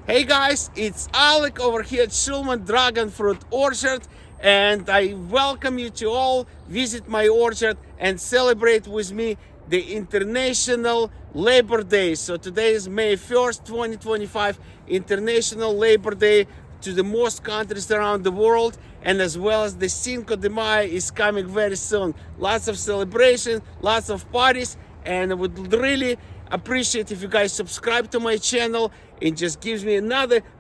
Hey guys, it's Alik over here at Shulman Dragon Fruit Orchard, and I welcome you to all visit my orchard and celebrate with me the International Labor Day. So today is May 1st, 2025, International Labor Day to the most countries around the world, and as well as the Cinco de Mayo is coming very soon. Lots of celebration, lots of parties, and I would really appreciate if you guys subscribe to my channel. It just gives me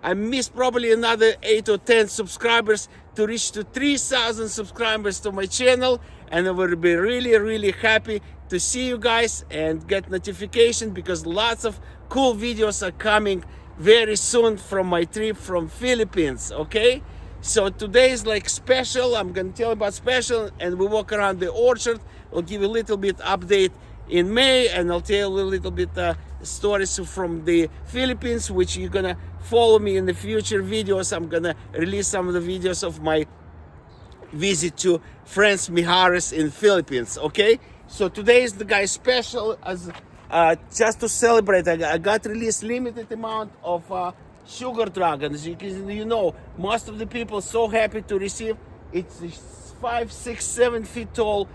I missed probably another 8 or 10 subscribers to reach to 3,000 subscribers to my channel, and I will be really happy to see you guys and get notification, because lots of cool videos are coming very soon from my trip from Philippines. Okay, so today is like special. I'm gonna tell you about special, and we walk around the orchard. I'll give you a little bit update in May, and I'll tell you a little bit stories from the Philippines, which you're gonna follow me in the future videos. I'm gonna release some of the videos of my visit to friends Mijares in Philippines. Okay, so today is the guy special, as just to celebrate. I got released limited amount of sugar dragons. You know, most of the people so happy to receive. It's 5, 6, 7 feet tall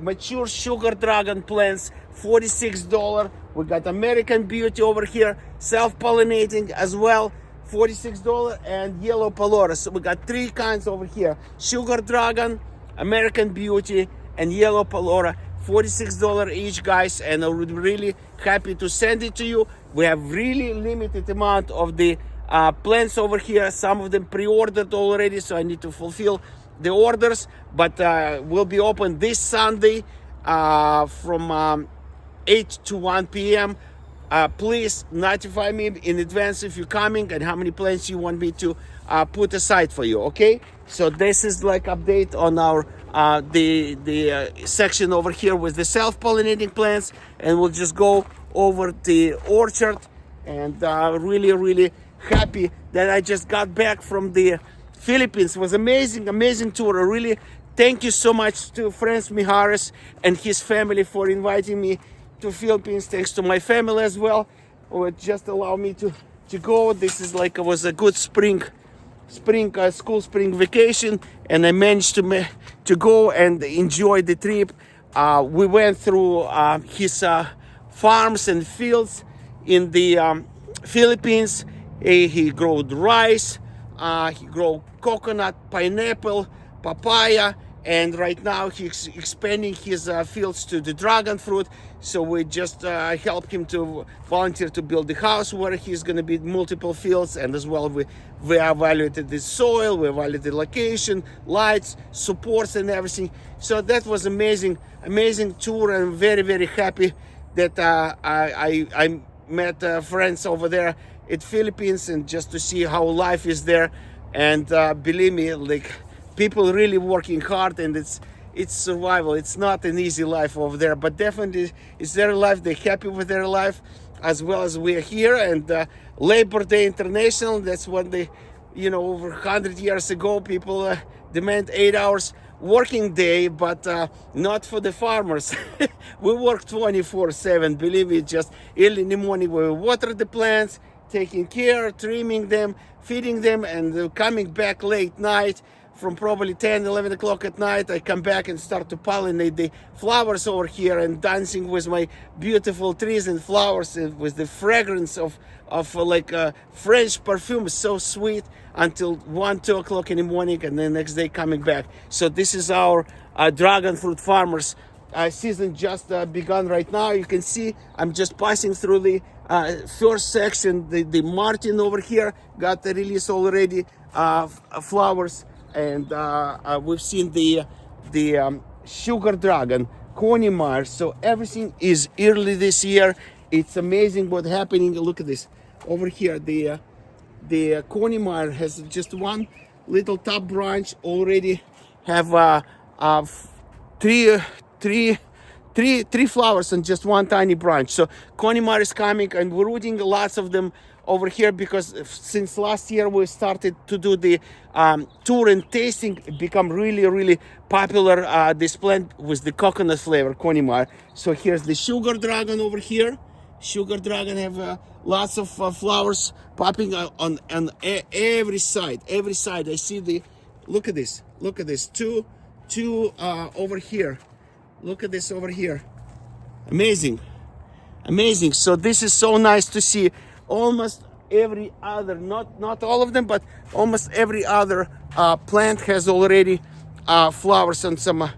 mature sugar dragon plants, $46. We got American Beauty over here, self-pollinating as well, $46, and yellow palora. So we got 3 kinds over here: sugar dragon, American Beauty, and yellow palora. $46 each, guys, and I would be really happy to send it to you. We have really limited amount of the plants over here. Some of them pre-ordered already, so I need to fulfill the orders, but will be open this Sunday from 8 to 1 p.m. Please notify me in advance if you're coming and how many plants you want me to put aside for you. Okay, so this is like update on our the section over here with the self-pollinating plants, and we'll just go over the orchard. And really happy that I just got back from the Philippines. It was amazing tour. I really thank you so much to Franz Mijares and his family for inviting me to Philippines. Thanks to my family as well, who would just allow me to go. This is like, it was a good spring vacation, and I managed to go and enjoy the trip. We went through his farms and fields in the Philippines. He growed rice, he grow coconut, pineapple, papaya, and right now he's expanding his fields to the dragon fruit. So we just helped him to volunteer to build the house where he's going to be multiple fields, and as well we evaluated the soil, we evaluated the location, lights, supports, and everything. So that was amazing tour, and very happy that I met friends over there in Philippines, and just to see how life is there. And believe me, like, people really working hard, and it's survival. It's not an easy life over there, but definitely it's their life. They're happy with their life, as well as we're here. And Labor Day International, that's when they, over 100 years ago, people demand 8 hours working day, but not for the farmers. We work 24/7. Believe me, just early in the morning we water the plants, taking care, trimming them, feeding them, and coming back late night from probably 10, 11 o'clock at night. I come back and start to pollinate the flowers over here, and dancing with my beautiful trees and flowers, with the fragrance of like French perfume, so sweet, until 1, 2 o'clock in the morning, and then next day coming back. So this is our dragon fruit farmers season just begun right now. You can see I'm just passing through the first section. The Martin over here got the release already flowers, and we've seen the sugar dragon, Coney. So everything is early this year. It's amazing what's happening. Look at this over here. The Coney has just one little top branch already, have three flowers on just one tiny branch. So Coney is coming, and we're rooting lots of them over here, because since last year we started to do the tour and tasting. It become really popular, this plant with the coconut flavor, Coney. So here's the sugar dragon over here, Sugar dragon have lots of flowers popping on every side. Every side I see the. Look at this. Look at this. Two over here. Look at this over here. Amazing. Amazing. So this is so nice to see. Almost every other, not all of them, but almost every other plant has already flowers on some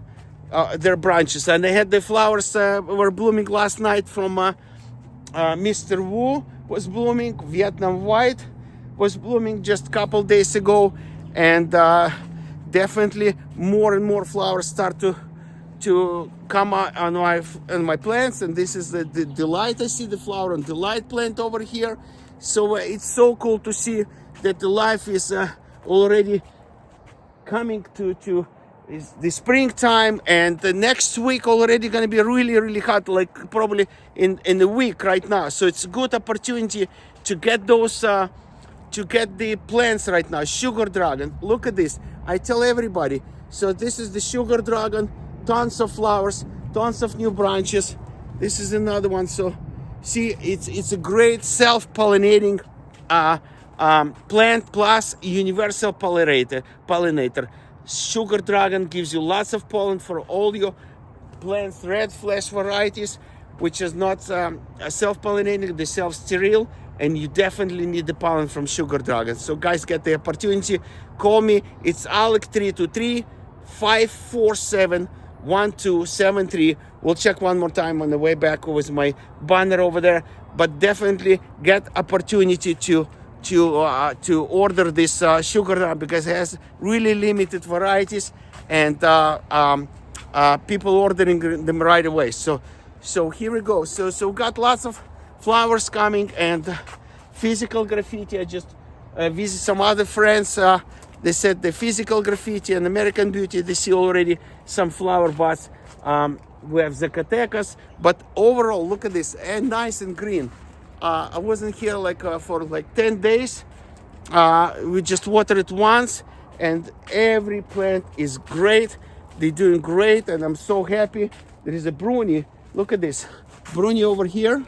their branches. And they had the flowers were blooming last night from Mr. Wu was blooming. Vietnam White was blooming just a couple days ago. And definitely more and more flowers start to come out on my plants. And this is the delight. I see the flower on delight plant over here. So it's so cool to see that the life is already coming to the springtime, and the next week already going to be really hot, like probably in a week right now. So it's a good opportunity to get those to get the plants right now. Sugar dragon, look at this. I tell everybody, so this is the sugar dragon, tons of flowers, tons of new branches. This is another one. So see, it's a great self-pollinating plant plus universal pollinator. Sugar dragon gives you lots of pollen for all your plants, red flash varieties, which is not self-pollinating, they're self-sterile, and you definitely need the pollen from sugar dragon. So guys, get the opportunity. Call me. It's Alik 323-547-1273. We'll check one more time on the way back with my banner over there. But definitely get opportunity to order this sugar dragon, because it has really limited varieties, and people ordering them right away. So here we go. So got lots of flowers coming, and physical graffiti. I just visit some other friends. They said the physical graffiti and American Beauty, they see already some flower buds. We have Zacatecas, but overall, look at this, and nice and green. I wasn't here for 10 days. We just watered it once, and every plant is great. They're doing great, and I'm so happy. There is a Bruni. Look at this. Bruni over here.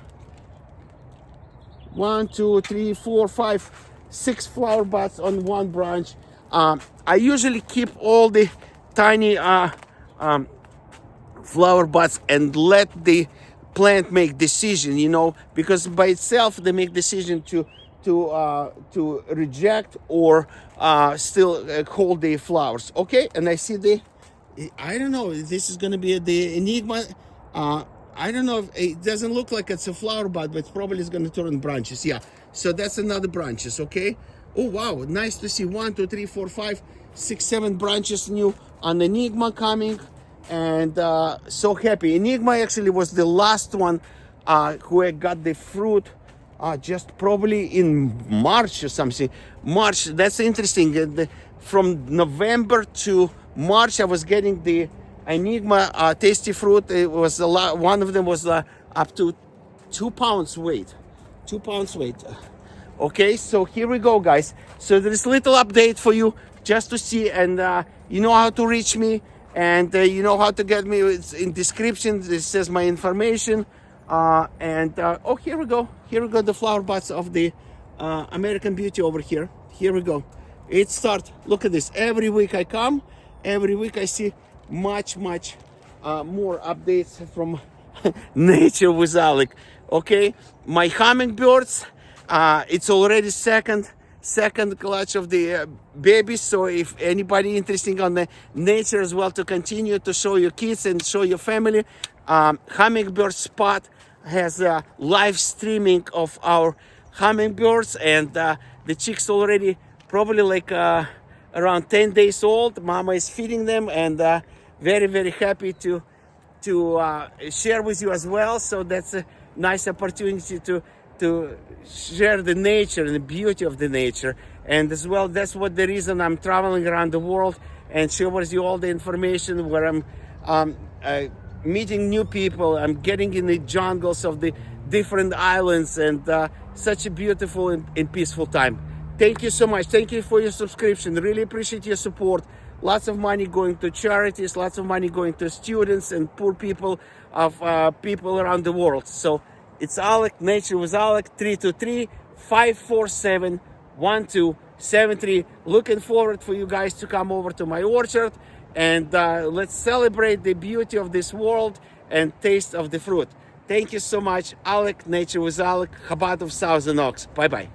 1, 2, 3, 4, 5, 6 flower buds on one branch. I usually keep all the tiny flower buds and let the plant make decision, because by itself they make decision to reject or still hold the flowers. Okay, and I see I don't know, this is gonna be the Enigma. I don't know, it doesn't look like it's a flower bud, but probably it's gonna turn branches. Yeah, so that's another branches. Okay. Oh wow, nice to see 1, 2, 3, 4, 5, 6, 7 branches new on Enigma coming. And so happy. Enigma actually was the last one who had got the fruit just probably in March or something. March, that's interesting. From November to March, I was getting the Enigma tasty fruit. It was a lot. One of them was up to 2 pounds weight. 2 pounds weight. Okay, so here we go, guys. So there's a little update for you just to see, and you know how to reach me. And you know how to get me. It's in description. This says my information. Oh, here we go. Here we go. The flower buds of the American Beauty over here. Here we go. It starts. Look at this. Every week I come. Every week I see much more updates from NatureWithAlik. Okay. My hummingbirds. It's already second clutch of the babies. So if anybody interested on the nature as well, to continue to show your kids and show your family, Hummingbird Spot has live streaming of our hummingbirds, and the chicks already probably around 10 days old. Mama is feeding them, and very happy to share with you as well. So that's a nice opportunity to share the nature and the beauty of the nature. And as well, that's what the reason I'm traveling around the world and share with you all the information, where I'm meeting new people. I'm getting in the jungles of the different islands, and such a beautiful and peaceful time. Thank you so much. Thank you for your subscription. Really appreciate your support. Lots of money going to charities, lots of money going to students and poor people of people around the world. So It's Alik, Nature with Alik, 323-547-1273. Looking forward for you guys to come over to my orchard, and let's celebrate the beauty of this world and taste of the fruit. Thank you so much. Alik, Nature with Alik, Chabad of Thousand Oaks. Bye-bye.